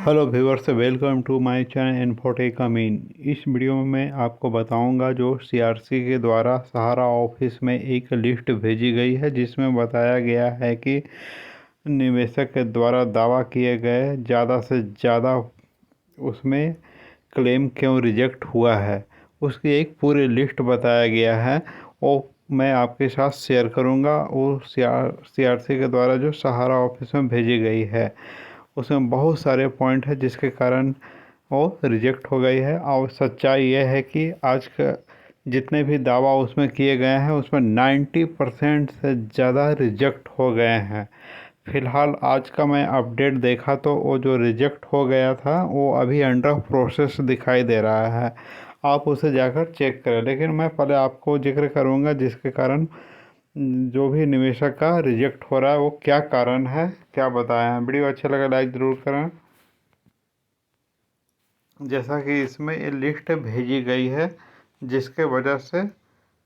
Hello viewers, welcome to my channel Infotech Amin. इस video में मैं आपको बताऊंगा जो सीआरसी के द्वारा सहारा ऑफिस में एक लिस्ट भेजी गई है, जिसमें बताया गया है कि निवेशक के द्वारा दावा किए गए ज़्यादा से ज़्यादा उसमें क्लेम क्यों रिजेक्ट हुआ है, उसकी एक पूरी लिस्ट बताया गया है। और मैं आपके साथ शेयर करूंगा वो सीआरसी के द्वारा जो सहारा ऑफिस में भेजी गई है। उसमें बहुत सारे पॉइंट है जिसके कारण वो रिजेक्ट हो गई है। और सच्चाई यह है कि आज का जितने भी दावा उसमें किए गए हैं उसमें 90% से ज़्यादा रिजेक्ट हो गए हैं। फ़िलहाल आज का मैं अपडेट देखा तो वो जो रिजेक्ट हो गया था वो अभी अंडर प्रोसेस दिखाई दे रहा है। आप उसे जाकर चेक करें, लेकिन मैं पहले आपको जिक्र करूंगा जिसके कारण जो भी निवेशक का रिजेक्ट हो रहा है वो क्या कारण है, क्या बताया है। वीडियो अच्छा लगा लाइक ज़रूर करें। जैसा कि इसमें ये लिस्ट भेजी गई है जिसके वजह से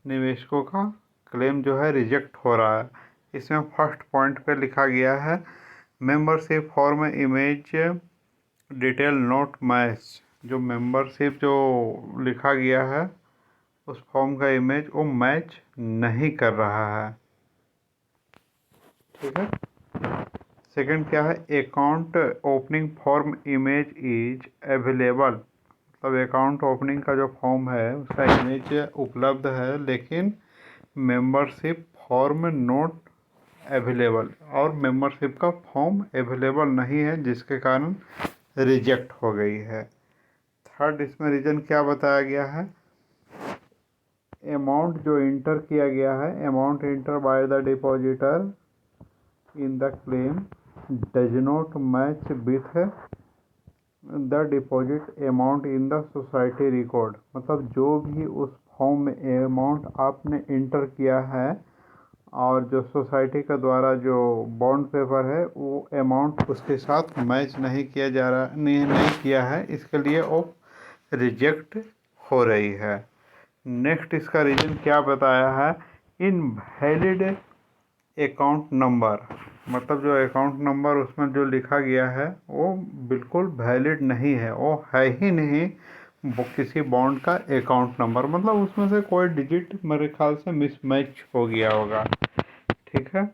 निवेशकों का क्लेम जो है रिजेक्ट हो रहा है। इसमें फर्स्ट पॉइंट पे लिखा गया है membership form image detail not match. जो मेंबरशिप जो लिखा गया है उस फॉर्म का इमेज वो मैच नहीं कर रहा है। ठीक है। सेकंड क्या है, account opening form image is available. मतलब अकाउंट ओपनिंग का जो फॉर्म है उसका इमेज उपलब्ध है, लेकिन मेंबरशिप फॉर्म नोट अवेलेबल, और मेंबरशिप का फॉर्म अवेलेबल नहीं है जिसके कारण रिजेक्ट हो गई है। थर्ड इसमें रीज़न क्या बताया गया है, अमाउंट जो इंटर किया गया है, amount inter by the depositor in the claim does not match with the deposit amount in the society record. मतलब जो भी उस फॉर्म में अमाउंट आपने इंटर किया है और जो सोसाइटी के द्वारा जो बॉन्ड पेपर है वो अमाउंट उसके साथ मैच नहीं किया जा रहा, नहीं किया है, इसके लिए वो रिजेक्ट हो रही है। नेक्स्ट इसका रीज़न क्या बताया है, इनवैलिड अकाउंट नंबर। मतलब जो अकाउंट नंबर उसमें जो लिखा गया है वो बिल्कुल वैलिड नहीं है, वो है ही नहीं वो किसी बॉन्ड का अकाउंट नंबर। मतलब उसमें से कोई डिजिट मेरे ख्याल से मिसमैच हो गया होगा। ठीक है।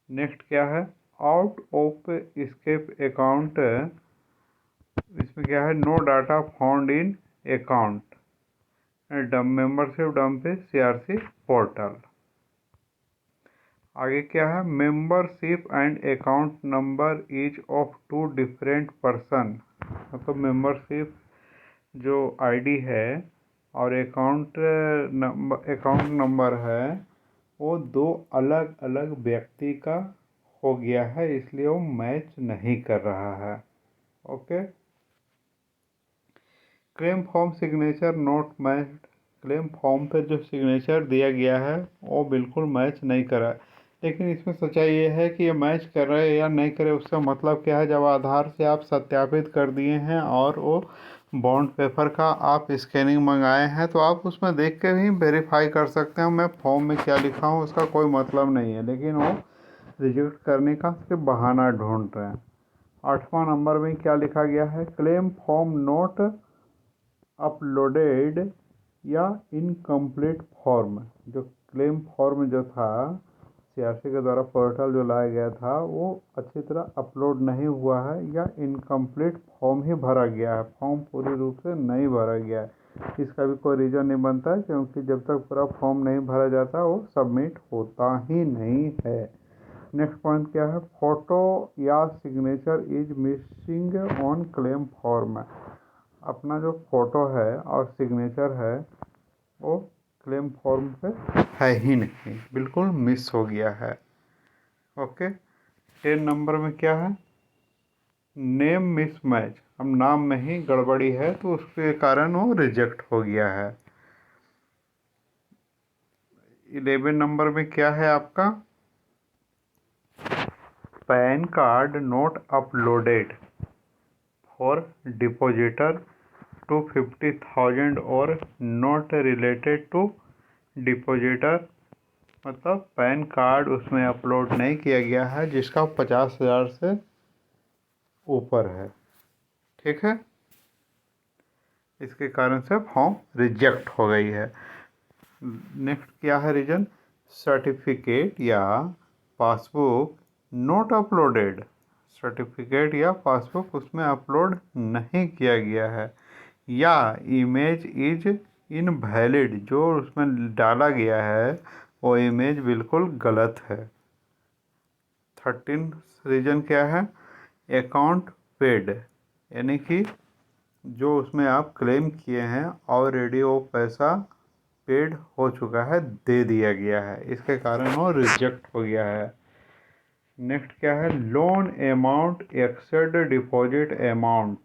नेक्स्ट क्या है, आउट ऑफ स्केप अकाउंट। इसमें क्या है, no data found in account membership dump CRC portal. आगे क्या है, membership and account number is of two different person. मतलब मेंबरशिप जो आईडी है और अकाउंट नंबर है वो दो अलग अलग व्यक्ति का हो गया है, इसलिए वो मैच नहीं कर रहा है। Okay. Claim form signature not match. Claim form पे जो सिग्नेचर दिया गया है वो बिल्कुल मैच नहीं करा, लेकिन इसमें सच्चाई ये है कि ये मैच कर रहे या नहीं करे उसका मतलब क्या है। जब आधार से आप सत्यापित कर दिए हैं और वो बॉन्ड पेपर का आप स्कैनिंग मंगाए हैं तो आप उसमें देख के भी वेरीफाई कर सकते हैं मैं फॉर्म में क्या लिखा हूँ, उसका कोई मतलब नहीं है, लेकिन वो रिजेक्ट करने का सिर्फ बहाना ढूंढ रहे हैं। 8वां नंबर में क्या लिखा गया है, क्लेम फॉर्म नोट अपलोडेड या इनकम्प्लीट फॉर्म। जो क्लेम फॉर्म जो था सीआरसी के द्वारा पोर्टल जो लाया गया था वो अच्छी तरह अपलोड नहीं हुआ है या इनकम्प्लीट फॉर्म ही भरा गया है, फॉर्म पूरी रूप से नहीं भरा गया है। इसका भी कोई रीज़न नहीं बनता है, क्योंकि जब तक पूरा फॉर्म नहीं भरा जाता वो सबमिट होता ही नहीं है। नेक्स्ट पॉइंट क्या है, फोटो या signature is missing on claim form. अपना जो फ़ोटो है और सिग्नेचर है वो क्लेम फॉर्म पे है ही नहीं, बिल्कुल मिस हो गया है। ओके। 10 नंबर में क्या है, नेम मिसमैच। अब नाम में ही गड़बड़ी है तो उसके कारण वो रिजेक्ट हो गया है। 11 नंबर में क्या है आपका, PAN card not uploaded for depositor to 50,000 और नॉट रिलेटेड टू डिपॉजिटर। मतलब पैन कार्ड उसमें अपलोड नहीं किया गया है जिसका 50,000 से ऊपर है। ठीक है, इसके कारण से फॉर्म रिजेक्ट हो गई है। नेक्स्ट क्या है रीजन, सर्टिफिकेट या पासबुक नॉट अपलोडेड, सर्टिफिकेट या पासबुक उसमें अपलोड नहीं किया गया है, या इमेज इज इनवैलिड, जो उसमें डाला गया है वो इमेज बिल्कुल गलत है। 13 रीजन क्या है, अकाउंट पेड, यानी कि जो उसमें आप क्लेम किए हैं ऑलरेडी वो पैसा पेड हो चुका है, दे दिया गया है, इसके कारण वो रिजेक्ट हो गया है। नेक्स्ट क्या है, loan amount accessed deposit amount,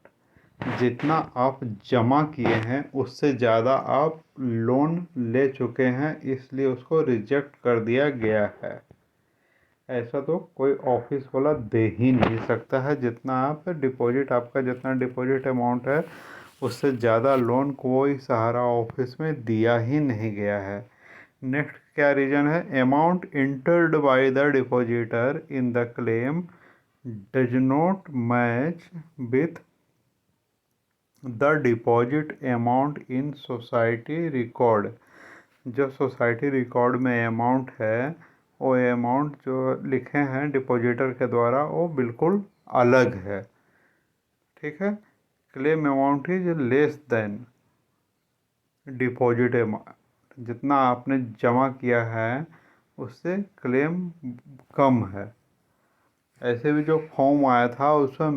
जितना आप जमा किए हैं उससे ज़्यादा आप लोन ले चुके हैं, इसलिए उसको रिजेक्ट कर दिया गया है। ऐसा तो कोई ऑफिस वाला दे ही नहीं सकता है, जितना आप डिपॉजिट, आपका जितना डिपॉजिट अमाउंट है उससे ज़्यादा लोन कोई सहारा ऑफिस में दिया ही नहीं गया है। नेक्स्ट क्या रीजन है, amount entered by the depositor in the claim does not match with the deposit amount in society record, जो सोसाइटी रिकॉर्ड में अमाउंट है वो अमाउंट जो लिखे हैं डिपॉजिटर के द्वारा वो बिल्कुल अलग है। ठीक है, claim amount is less than deposit amount, जितना आपने जमा किया है उससे क्लेम कम है। ऐसे भी जो फॉर्म आया था उसमें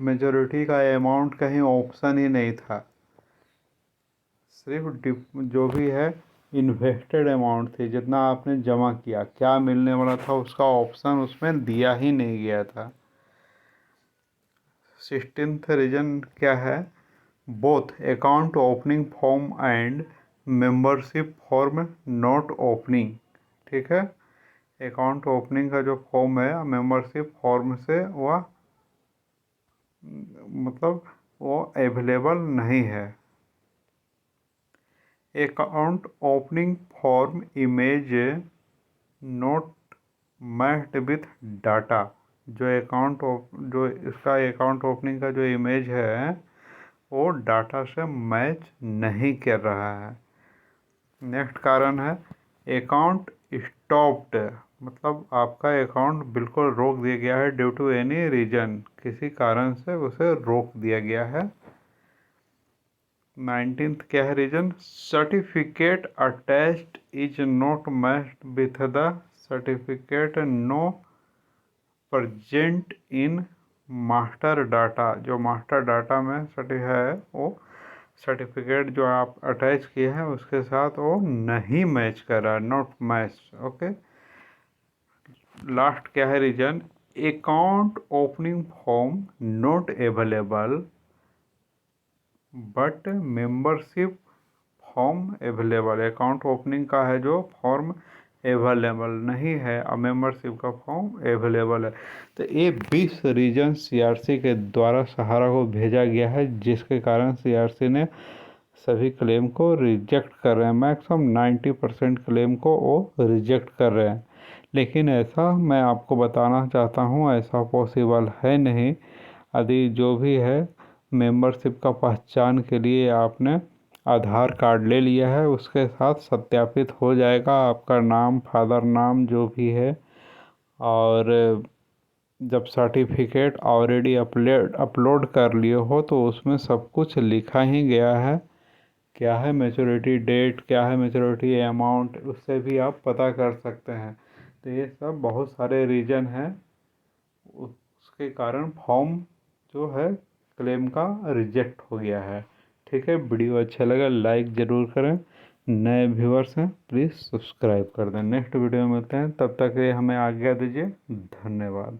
मेजोरिटी का अमाउंट कहीं ऑप्शन ही नहीं था, सिर्फ जो भी है इन्वेस्टेड अमाउंट थी, जितना आपने जमा किया, क्या मिलने वाला था उसका ऑप्शन उसमें दिया ही नहीं गया था। 16th रीजन क्या है, both account opening form and membership form not opening. ठीक है, अकाउंट ओपनिंग का जो फॉर्म है मेंबरशिप फॉर्म से वह मतलब वो अवेलेबल नहीं है। Account opening form image note matched with data, जो इसका अकाउंट ओपनिंग का जो इमेज है वो डाटा से मैच नहीं कर रहा है। नेक्स्ट कारण है अकाउंट स्टॉप्ड, मतलब आपका अकाउंट बिल्कुल रोक दिया गया है ड्यू टू एनी रीजन, किसी कारण से उसे रोक दिया गया है। 19th क्या है reason, certificate attached is not matched with the certificate no present in master data, जो मास्टर डाटा में है वो सर्टिफिकेट जो आप अटैच किए हैं उसके साथ वो नहीं मैच कर रहा, नॉट मैच। ओके, लास्ट क्या है reason, account opening form not available but membership form available, account opening का है जो फॉर्म अवेलेबल नहीं है और मेंबरशिप का फॉर्म अवेलेबल है। तो ये 20 रीजन सीआरसी के द्वारा सहारा को भेजा गया है, जिसके कारण सीआरसी ने सभी क्लेम को रिजेक्ट कर रहे हैं, मैक्सिमम 90% क्लेम को वो रिजेक्ट कर रहे हैं। लेकिन ऐसा मैं आपको बताना चाहता हूँ ऐसा पॉसिबल है नहीं। यदि जो भी है मेंबरशिप का पहचान के लिए आपने आधार कार्ड ले लिया है उसके साथ सत्यापित हो जाएगा आपका नाम, फादर नाम जो भी है, और जब सर्टिफिकेट ऑलरेडी अपलोड कर लिए हो तो उसमें सब कुछ लिखा ही गया है, क्या है मैच्योरिटी डेट, क्या है मैच्योरिटी अमाउंट, उससे भी आप पता कर सकते हैं। तो ये सब बहुत सारे रीजन हैं, उसके कारण फॉर्म जो है क्लेम का रिजेक्ट हो गया है। ठीक है, वीडियो अच्छा लगा लाइक ज़रूर करें, नए व्यूअर्स हैं प्लीज़ सब्सक्राइब कर दें। नेक्स्ट वीडियो में मिलते हैं, तब तक ये हमें आज्ञा दीजिए, धन्यवाद।